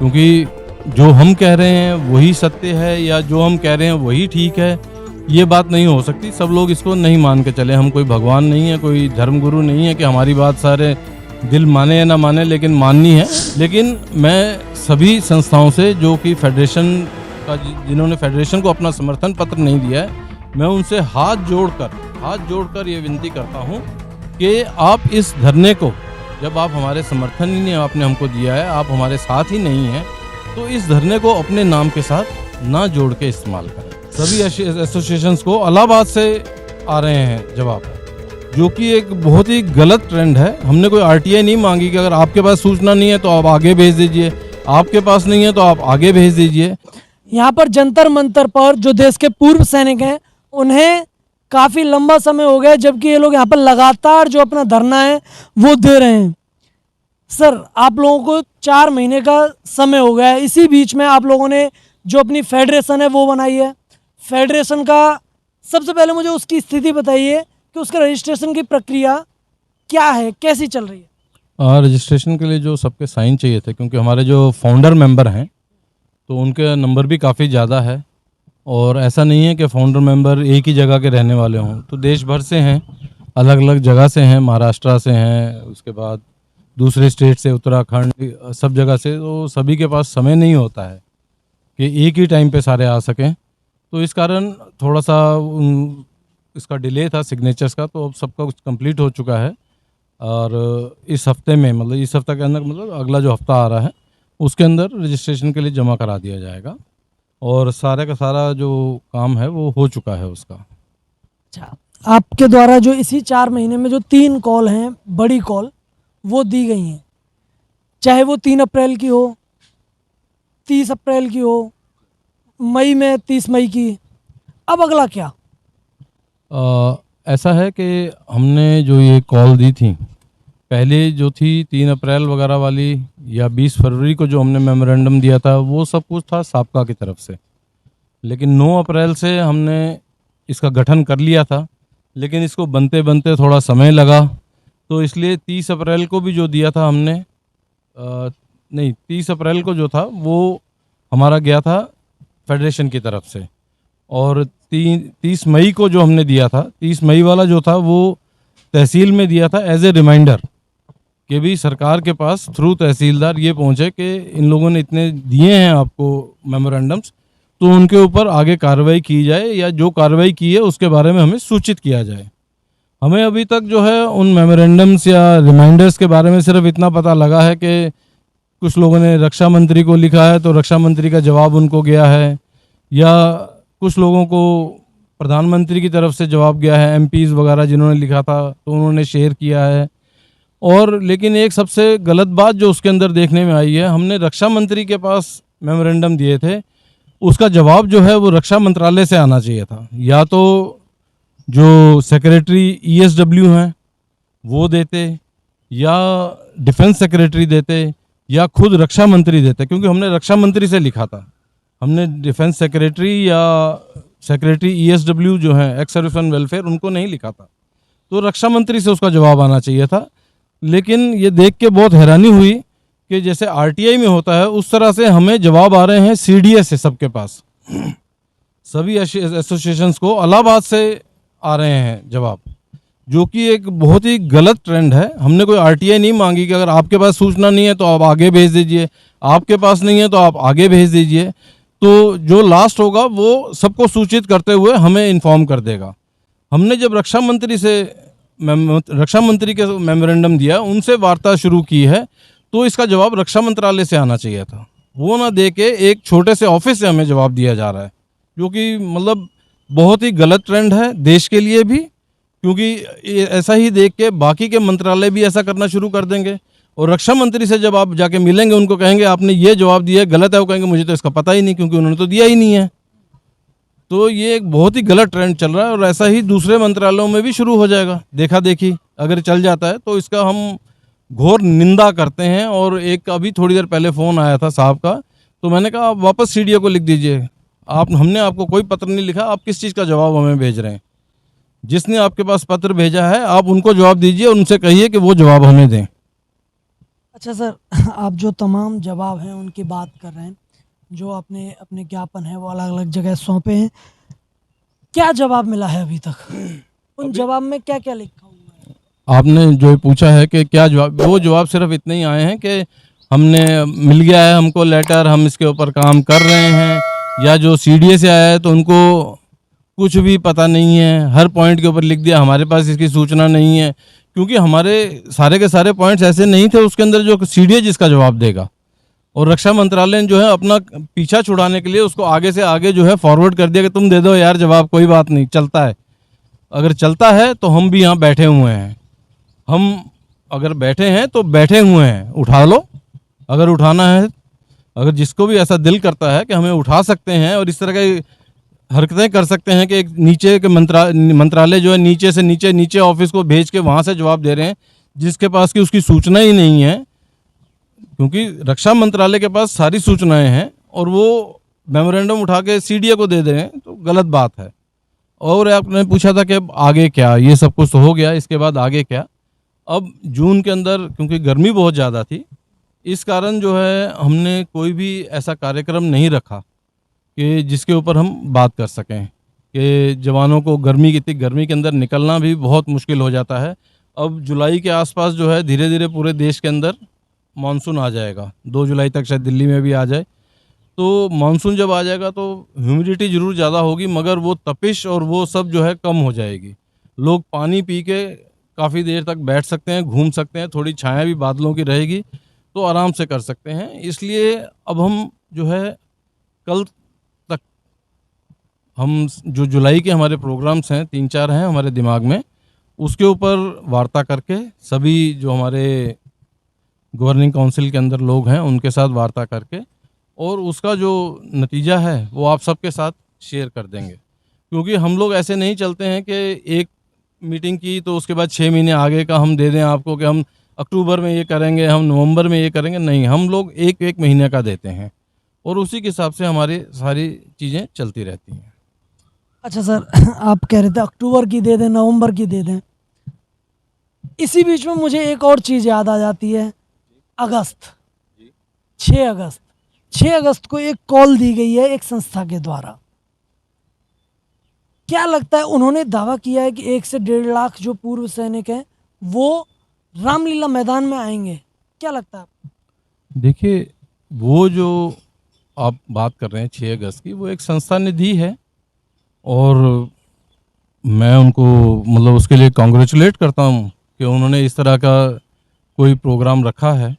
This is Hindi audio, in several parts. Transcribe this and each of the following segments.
क्योंकि जो हम कह रहे हैं वही सत्य है या जो हम कह रहे हैं वही ठीक है, ये बात नहीं हो सकती। सब लोग इसको नहीं मान के चले। हम कोई भगवान नहीं है, कोई धर्मगुरु नहीं है कि हमारी बात सारे दिल माने या ना माने, लेकिन माननी है। लेकिन मैं सभी संस्थाओं से जो कि फेडरेशन का, जिन्होंने फेडरेशन को अपना समर्थन पत्र नहीं दिया है, मैं उनसे हाथ जोड़कर ये विनती करता हूँ कि आप इस धरने को, जब आप हमारे समर्थन ही नहीं आपने हमको दिया है, आप हमारे साथ ही नहीं हैं, तो इस धरने को अपने नाम के साथ ना जोड़ के इस्तेमाल करें। सभी एसोसिएशंस को इलाहाबाद से आ रहे हैं जवाब, जो कि एक बहुत ही गलत ट्रेंड है। हमने कोई आरटीआई नहीं मांगी कि अगर आपके पास सूचना नहीं है तो आप आगे भेज दीजिए, आपके पास नहीं है तो आप आगे भेज दीजिए। यहाँ पर जंतर मंतर पर जो देश के पूर्व सैनिक हैं, उन्हें काफ़ी लंबा समय हो गया, जबकि ये लोग यहाँ पर लगातार जो अपना धरना है वो दे रहे हैं। सर, आप लोगों को 4 महीने का समय हो गया है। इसी बीच में आप लोगों ने जो अपनी फेडरेशन है वो बनाई है। फेडरेशन का सबसे पहले मुझे उसकी स्थिति बताइए कि उसका रजिस्ट्रेशन की प्रक्रिया क्या है, कैसी चल रही है? रजिस्ट्रेशन के लिए जो सबके साइन चाहिए थे, क्योंकि हमारे जो फाउंडर मेंबर हैं तो उनके नंबर भी काफ़ी ज़्यादा है, और ऐसा नहीं है कि फाउंडर मेंबर एक ही जगह के रहने वाले हों, तो देश भर से हैं, अलग अलग जगह से हैं, महाराष्ट्र से हैं, उसके बाद दूसरे स्टेट से, उत्तराखंड, सब जगह से। तो सभी के पास समय नहीं होता है कि एक ही टाइम पे सारे आ सकें, तो इस कारण थोड़ा सा इसका डिले था सिग्नेचर्स का। तो अब सबका कुछ कंप्लीट हो चुका है, और इस हफ्ते में, मतलब इस हफ्ते के अंदर, मतलब अगला जो हफ्ता आ रहा है उसके अंदर रजिस्ट्रेशन के लिए जमा करा दिया जाएगा, और सारे का सारा जो काम है वो हो चुका है उसका। अच्छा, आपके द्वारा जो इसी 4 महीने में जो 3 कॉल हैं, बड़ी कॉल, वो दी गई हैं, चाहे वो 3 अप्रैल की हो, 30 अप्रैल की हो, मई में 30 मई की, अब अगला क्या? ऐसा है कि हमने जो ये कॉल दी थी, पहले जो थी 3 अप्रैल वगैरह वाली, या 20 फरवरी को जो हमने मेमोरेंडम दिया था, वो सब कुछ था साबका की तरफ से। लेकिन 9 अप्रैल से हमने इसका गठन कर लिया था, लेकिन इसको बनते बनते थोड़ा समय लगा, तो इसलिए 30 अप्रैल को भी जो दिया था हमने, नहीं, 30 अप्रैल को जो था वो हमारा गया था फेडरेशन की तरफ से, और 30 मई को जो हमने दिया था, 30 मई वाला जो था वो तहसील में दिया था एज ए रिमाइंडर, कि भी सरकार के पास थ्रू तहसीलदार ये पहुँचे कि इन लोगों ने इतने दिए हैं आपको मेमोरेंडम्स, तो उनके ऊपर आगे कार्रवाई की जाए, या जो कार्रवाई की है उसके बारे में हमें सूचित किया जाए। हमें अभी तक जो है उन मेमोरेंडम्स या रिमाइंडर्स के बारे में सिर्फ इतना पता लगा है कि कुछ लोगों ने रक्षा मंत्री को लिखा है तो रक्षा मंत्री का जवाब उनको गया है, या कुछ लोगों को प्रधानमंत्री की तरफ से जवाब गया है, एमपीज़ वगैरह जिन्होंने लिखा था तो उन्होंने शेयर किया है। और लेकिन एक सबसे गलत बात जो उसके अंदर देखने में आई है, हमने रक्षा मंत्री के पास मेमोरेंडम दिए थे, उसका जवाब जो है वो रक्षा मंत्रालय से आना चाहिए था, या तो जो सेक्रेटरी ईएसडब्ल्यू हैं वो देते, या डिफेंस सेक्रेटरी देते, या खुद रक्षा मंत्री देते, क्योंकि हमने रक्षा मंत्री से लिखा था। हमने डिफेंस सेक्रेटरी या सेक्रेटरी ईएसडब्ल्यू जो हैं, एक्स सर्विसमैन वेलफेयर, उनको नहीं लिखा था, तो रक्षा मंत्री से उसका जवाब आना चाहिए था। लेकिन ये देख के बहुत हैरानी हुई कि जैसे आरटीआई में होता है उस तरह से हमें जवाब आ रहे हैं सीडीएस से, सबके पास, सभी एसोसिएशंस को इलाहाबाद से आ रहे हैं जवाब, जो कि एक बहुत ही गलत ट्रेंड है। हमने कोई आरटीआई नहीं मांगी कि अगर आपके पास सूचना नहीं है तो आप आगे भेज दीजिए, आपके पास नहीं है तो आप आगे भेज दीजिए, तो जो लास्ट होगा वो सबको सूचित करते हुए हमें इन्फॉर्म कर देगा। हमने जब रक्षा मंत्री के मेमोरेंडम दिया, उनसे वार्ता शुरू की है, तो इसका जवाब रक्षा मंत्रालय से आना चाहिए था, वो ना दे के एक छोटे से ऑफिस से हमें जवाब दिया जा रहा है, जो कि मतलब बहुत ही गलत ट्रेंड है देश के लिए भी, क्योंकि ऐसा ही देख के बाकी के मंत्रालय भी ऐसा करना शुरू कर देंगे, और रक्षा मंत्री से जब आप जाके मिलेंगे उनको कहेंगे आपने ये जवाब दिया गलत है, वो कहेंगे मुझे तो इसका पता ही नहीं, क्योंकि उन्होंने तो दिया ही नहीं है। तो ये एक बहुत ही गलत ट्रेंड चल रहा है, और ऐसा ही दूसरे मंत्रालयों में भी शुरू हो जाएगा। देखा देखी अगर चल जाता है तो इसका हम घोर निंदा करते हैं। और एक अभी थोड़ी देर पहले फ़ोन आया था साहब का, तो मैंने कहा आप वापस सीडीओ को लिख दीजिए, हमने आपको कोई पत्र नहीं लिखा, आप किस चीज़ का जवाब हमें भेज रहे हैं? जिसने आपके पास पत्र भेजा है आप उनको जवाब दीजिए, उनसे कहिए कि वो जवाब हमें दें। अच्छा सर, आप जो तमाम जवाब हैं उनकी बात कर रहे हैं, जो आपने अपने ज्ञापन है वो अलग अलग जगह सौंपे हैं, क्या जवाब मिला है अभी तक? उन जवाब में क्या क्या लिखा हुआ है? आपने जो पूछा है कि क्या जवाब, वो जवाब सिर्फ इतने ही आए हैं कि हमने मिल गया है हमको लेटर, हम इसके ऊपर काम कर रहे हैं, या जो सीडीए से आया है तो उनको कुछ भी पता नहीं है, हर पॉइंट के ऊपर लिख दिया हमारे पास इसकी सूचना नहीं है, क्योंकि हमारे सारे के सारे पॉइंट्स ऐसे नहीं थे उसके अंदर जो सीडीए जिसका जवाब देगा। और रक्षा मंत्रालय ने जो है अपना पीछा छुड़ाने के लिए उसको आगे से आगे जो है फॉरवर्ड कर दिया कि तुम दे दो यार जवाब, कोई बात नहीं, चलता है। अगर चलता है तो हम भी यहाँ बैठे हुए हैं, हम अगर बैठे हैं तो बैठे हुए हैं, उठा लो अगर उठाना है। अगर जिसको भी ऐसा दिल करता है कि हमें उठा सकते हैं और इस तरह की हरकतें कर सकते हैं कि एक नीचे के मंत्रालय जो है नीचे से नीचे ऑफिस को भेज के वहाँ से जवाब दे रहे हैं जिसके पास की उसकी सूचना ही नहीं है, क्योंकि रक्षा मंत्रालय के पास सारी सूचनाएं हैं और वो मेमोरेंडम उठा के सीडीए को दे दे रहे हैं, तो गलत बात है। और आपने पूछा था कि अब आगे क्या, ये सब कुछ तो हो गया, इसके बाद आगे क्या। अब जून के अंदर क्योंकि गर्मी बहुत ज़्यादा थी, इस कारण जो है हमने कोई भी ऐसा कार्यक्रम नहीं रखा कि जिसके ऊपर हम बात कर सकें कि जवानों को गर्मी के अंदर निकलना भी बहुत मुश्किल हो जाता है। अब जुलाई के आसपास जो है धीरे धीरे पूरे देश के अंदर मानसून आ जाएगा, 2 जुलाई तक शायद दिल्ली में भी आ जाए। तो मानसून जब आ जाएगा तो ह्यूमिडिटी ज़रूर ज़्यादा होगी, मगर वो तपिश और वो सब जो है कम हो जाएगी। लोग पानी पी के काफ़ी देर तक बैठ सकते हैं, घूम सकते हैं, थोड़ी छाया भी बादलों की रहेगी तो आराम से कर सकते हैं। इसलिए अब हम जो है कल तक हम जो जुलाई के हमारे प्रोग्राम्स हैं 3-4 हैं हमारे दिमाग में, उसके ऊपर वार्ता करके सभी जो हमारे गवर्निंग काउंसिल के अंदर लोग हैं उनके साथ वार्ता करके और उसका जो नतीजा है वो आप सबके साथ शेयर कर देंगे। क्योंकि हम लोग ऐसे नहीं चलते हैं कि एक मीटिंग की तो उसके बाद 6 महीने आगे का हम दे दें आपको कि हम अक्टूबर में ये करेंगे, हम नवंबर में ये करेंगे, नहीं, हम लोग एक एक महीने का देते हैं और उसी के हिसाब से हमारी सारी चीज़ें चलती रहती हैं। अच्छा सर, आप कह रहे थे अक्टूबर की दे दें, नवंबर की दे दें, इसी बीच में मुझे एक और चीज़ याद आ जाती है। अगस्त 6 अगस्त 6 अगस्त को एक कॉल दी गई है एक संस्था के द्वारा। क्या लगता है, उन्होंने दावा किया है कि 1 से 1.5 लाख जो पूर्व सैनिक हैं वो रामलीला मैदान में आएंगे, क्या लगता है आपको? देखिए, वो जो आप बात कर रहे हैं 6 अगस्त की, वो एक संस्था ने दी है और मैं उनको मतलब उसके लिए कॉन्ग्रेचुलेट करता हूँ कि उन्होंने इस तरह का कोई प्रोग्राम रखा है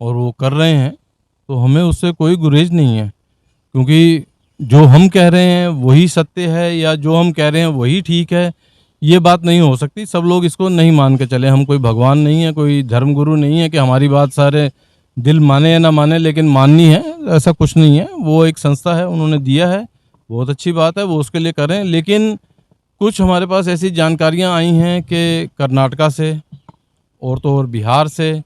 और वो कर रहे हैं, तो हमें उससे कोई गुरेज नहीं है। क्योंकि जो हम कह रहे हैं वही सत्य है या जो हम कह रहे हैं वही ठीक है, ये बात नहीं हो सकती। सब लोग इसको नहीं मान के चले। हम कोई भगवान नहीं है, कोई धर्मगुरु नहीं है कि हमारी बात सारे दिल माने या ना माने लेकिन माननी है, ऐसा कुछ नहीं है। वो एक संस्था है, उन्होंने दिया है, बहुत अच्छी बात है, वो उसके लिए करें। लेकिन कुछ हमारे पास ऐसी जानकारियाँ आई हैं कि कर्नाटका से और तो और बिहार से,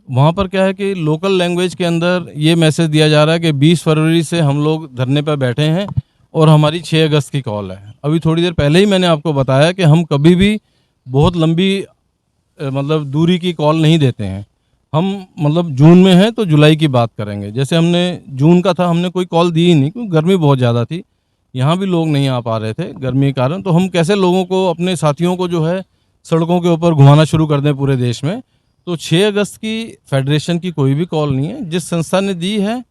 वहाँ पर क्या है कि लोकल लैंग्वेज के अंदर ये मैसेज दिया जा रहा है कि 20 फरवरी से हम लोग धरने पर बैठे हैं और हमारी 6 अगस्त की कॉल है। अभी थोड़ी देर पहले ही मैंने आपको बताया कि हम कभी भी बहुत लंबी मतलब दूरी की कॉल नहीं देते हैं। हम मतलब जून में हैं तो जुलाई की बात करेंगे। जैसे हमने जून का था, हमने कोई कॉल दी ही नहीं क्योंकि गर्मी बहुत ज़्यादा थी, यहाँ भी लोग नहीं आ पा रहे थे गर्मी के कारण। तो हम कैसे लोगों को, अपने साथियों को जो है सड़कों के ऊपर घुमाना शुरू कर दें पूरे देश में। तो 6 अगस्त की फेडरेशन की कोई भी कॉल नहीं है। जिस संस्था ने दी है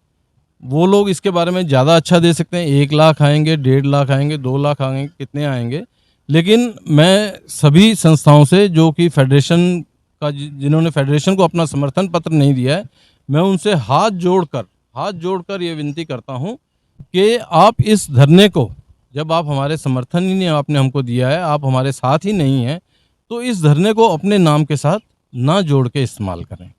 वो लोग इसके बारे में ज़्यादा अच्छा दे सकते हैं। 1 लाख आएंगे, 1.5 लाख आएंगे, 2 लाख आएंगे, कितने आएंगे। लेकिन मैं सभी संस्थाओं से जो कि फेडरेशन का, जिन्होंने फेडरेशन को अपना समर्थन पत्र नहीं दिया है, मैं उनसे हाथ जोड़कर ये विनती करता हूँ कि आप इस धरने को, जब आप हमारे समर्थन ही नहीं आपने हमको दिया है, आप हमारे साथ ही नहीं हैं, तो इस धरने को अपने नाम के साथ ना जोड़ के इस्तेमाल करें।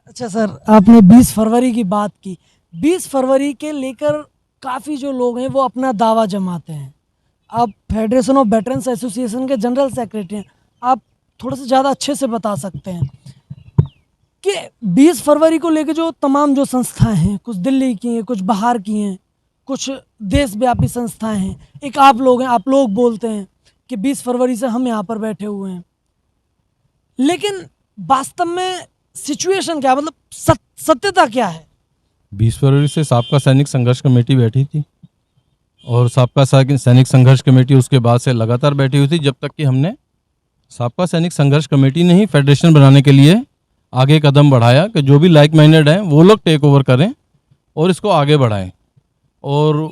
अच्छा सर, आपने 20 फरवरी की बात की। 20 फरवरी के लेकर काफ़ी जो लोग हैं वो अपना दावा जमाते हैं। आप फेडरेशन ऑफ वेटरन्स एसोसिएशन के जनरल सेक्रेटरी हैं, आप थोड़ा सा ज़्यादा अच्छे से बता सकते हैं कि 20 फरवरी को लेकर जो तमाम जो संस्थाएं हैं, कुछ दिल्ली की हैं, कुछ बाहर की हैं, कुछ देशव्यापी संस्थाएं हैं, एक आप लोग हैं, आप लोग बोलते हैं कि 20 फरवरी से हम यहाँ पर बैठे हुए हैं, लेकिन वास्तव में सिचुएशन क्या है? मतलब सत्यता क्या है? 20 फरवरी से साबका सैनिक संघर्ष कमेटी बैठी थी और साबका सैनिक संघर्ष कमेटी उसके बाद से लगातार बैठी हुई थी, जब तक कि हमने साबका सैनिक संघर्ष कमेटी ने ही फेडरेशन बनाने के लिए आगे कदम बढ़ाया कि जो भी लाइक माइंडेड हैं वो लोग टेक ओवर करें और इसको आगे बढ़ाएं। और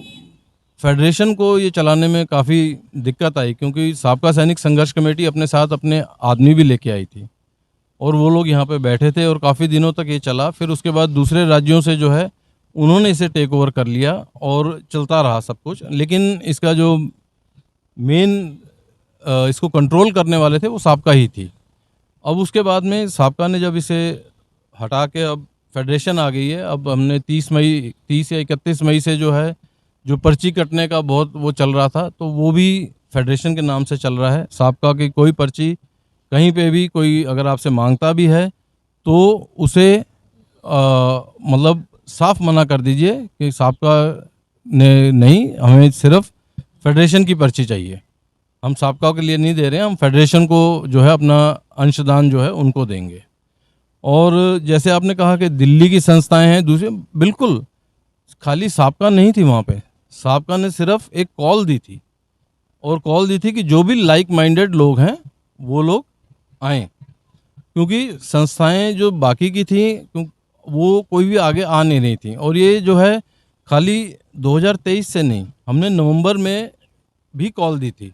फेडरेशन को ये चलाने में काफ़ी दिक्कत आई, क्योंकि साबका सैनिक संघर्ष कमेटी अपने साथ अपने आदमी भी लेके आई थी और वो लोग यहाँ पे बैठे थे और काफ़ी दिनों तक ये चला। फिर उसके बाद दूसरे राज्यों से जो है उन्होंने इसे टेक ओवर कर लिया और चलता रहा सब कुछ। लेकिन इसका जो मेन इसको कंट्रोल करने वाले थे वो साबका ही थी। अब उसके बाद में साबका ने जब इसे हटा के अब फेडरेशन आ गई है, अब हमने 30 या 31 मई से जो है जो पर्ची कटने का बहुत वो चल रहा था, तो वो भी फेडरेशन के नाम से चल रहा है। साबका की कोई पर्ची कहीं पे भी कोई अगर आपसे मांगता भी है तो उसे मतलब साफ मना कर दीजिए कि साबका ने नहीं, हमें सिर्फ फेडरेशन की पर्ची चाहिए। हम साबका के लिए नहीं दे रहे हैं, हम फेडरेशन को जो है अपना अंशदान जो है उनको देंगे। और जैसे आपने कहा कि दिल्ली की संस्थाएं हैं दूसरे, बिल्कुल खाली साबका नहीं थी वहाँ पे। साबका ने सिर्फ एक कॉल दी थी और कॉल दी थी कि जो भी लाइक माइंडेड लोग हैं वो लोग आएँ, क्योंकि संस्थाएं जो बाकी की थी वो कोई भी आगे आ नहीं रही थी। और ये जो है खाली 2023 से नहीं, हमने नवंबर में भी कॉल दी थी,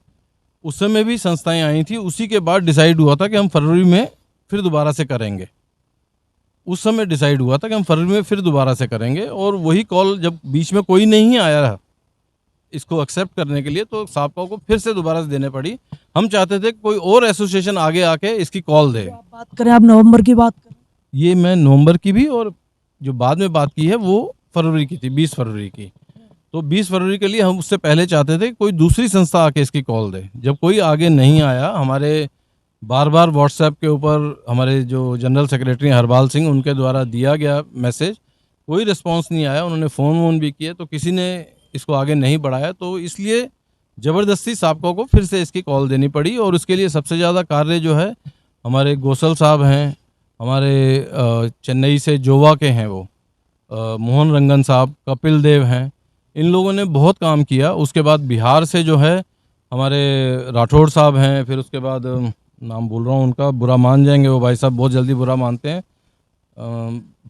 उस समय भी संस्थाएं आई थी। उसी के बाद डिसाइड हुआ था कि हम फरवरी में फिर दोबारा से करेंगे। उस समय डिसाइड हुआ था कि हम फरवरी में फिर दोबारा से करेंगे। और वही कॉल जब बीच में कोई नहीं आया रहा इसको एक्सेप्ट करने के लिए, तो साबका को फिर से दोबारा से देने पड़ी। हम चाहते थे कि कोई और एसोसिएशन आगे आके इसकी कॉल दे। आप बात करें, आप नवंबर की बात करें। ये मैं नवंबर की भी, और जो बाद में बात की है वो फरवरी की थी, 20 फरवरी की। तो 20 फरवरी के लिए हम उससे पहले चाहते थे कि कोई दूसरी संस्था आके इसकी कॉल दे। जब कोई आगे नहीं आया, हमारे बार बार व्हाट्सएप के ऊपर हमारे जो जनरल सेक्रेटरी हरपाल सिंह उनके द्वारा दिया गया मैसेज, कोई रिस्पांस नहीं आया। उन्होंने फ़ोन वोन भी किए तो किसी ने इसको आगे नहीं बढ़ाया। तो इसलिए ज़बरदस्ती साबका को फिर से इसकी कॉल देनी पड़ी। और उसके लिए सबसे ज़्यादा कार्य जो है हमारे गोसल साहब हैं, हमारे चेन्नई से जोवा के हैं वो मोहन रंगन साहब, कपिल देव हैं, इन लोगों ने बहुत काम किया। उसके बाद बिहार से जो है हमारे राठौड़ साहब हैं, फिर उसके बाद नाम भूल रहा हूँ उनका, बुरा मान जाएंगे वो भाई साहब, बहुत जल्दी बुरा मानते हैं।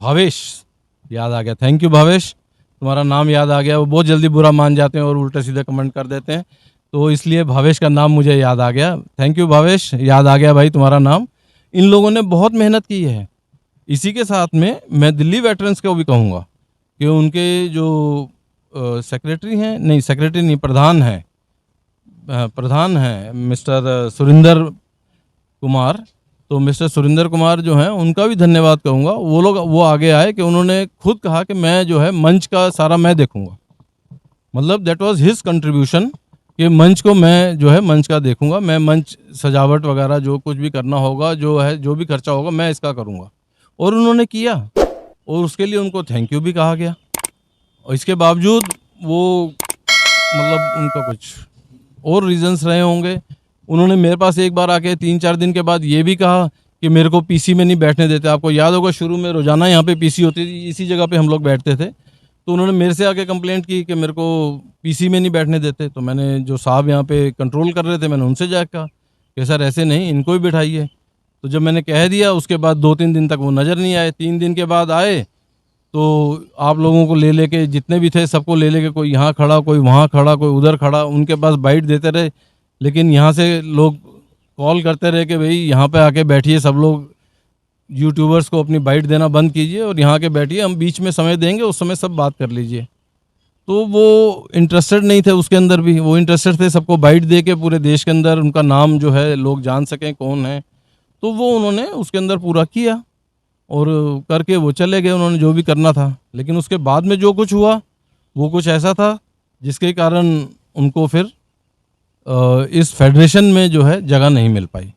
भावेश, याद आ गया, थैंक यू भावेश, तुम्हारा नाम याद आ गया। वो बहुत जल्दी बुरा मान जाते हैं और उल्टे सीधे कमेंट कर देते हैं, तो इसलिए भावेश का नाम मुझे याद आ गया। थैंक यू भावेश, याद आ गया भाई तुम्हारा नाम। इन लोगों ने बहुत मेहनत की है। इसी के साथ में मैं दिल्ली वेटरन्स को भी कहूँगा कि उनके जो सेक्रेटरी हैं, नहीं सेक्रेटरी नहीं, प्रधान हैं मिस्टर सुरिंदर कुमार, तो मिस्टर सुरिंदर कुमार जो हैं उनका भी धन्यवाद कहूँगा। वो लोग वो आगे आए कि उन्होंने खुद कहा कि मैं जो है मंच का सारा मैं देखूँगा, मतलब दैट वाज हिज कंट्रीब्यूशन कि मंच को मैं जो है मंच का देखूँगा, मैं मंच सजावट वगैरह जो कुछ भी करना होगा, जो है जो भी खर्चा होगा मैं इसका करूँगा। और उन्होंने किया और उसके लिए उनको थैंक यू भी कहा गया। और इसके बावजूद वो मतलब उनका कुछ और रीजंस रहे होंगे। उन्होंने मेरे पास एक बार आके 3-4 दिन के बाद ये भी कहा कि मेरे को पीसी में नहीं बैठने देते। आपको याद होगा शुरू में रोज़ाना यहाँ पे पीसी होती थी, इसी जगह पे हम लोग बैठते थे। तो उन्होंने मेरे से आके कंप्लेंट की कि मेरे को पीसी में नहीं बैठने देते। तो मैंने जो साहब यहाँ पे कंट्रोल कर रहे थे, मैंने उनसे जाकर कहा कि सर ऐसे नहीं, इनको भी बिठाइए। तो जब मैंने कह दिया, उसके बाद 2-3 दिन तक वो नज़र नहीं आए। 3 दिन के बाद आए तो आप लोगों को ले लेके, जितने भी थे सबको ले लेके, कोई यहाँ खड़ा, कोई वहाँ खड़ा, कोई उधर खड़ा, उनके पास बाइट देते रहे। लेकिन यहाँ से लोग कॉल करते रहे कि भाई यहाँ पे आके बैठिए, सब लोग यूट्यूबर्स को अपनी बाइट देना बंद कीजिए और यहाँ के बैठिए, हम बीच में समय देंगे, उस समय सब बात कर लीजिए। तो वो इंटरेस्टेड नहीं थे, उसके अंदर भी वो इंटरेस्टेड थे सबको बाइट दे के पूरे देश के अंदर उनका नाम जो है लोग जान सकें कौन है। तो वो उन्होंने उसके अंदर पूरा किया और करके वो चले गए, उन्होंने जो भी करना था। लेकिन उसके बाद में जो कुछ हुआ वो कुछ ऐसा था जिसके कारण उनको फिर इस फेडरेशन में जो है जगह नहीं मिल पाई।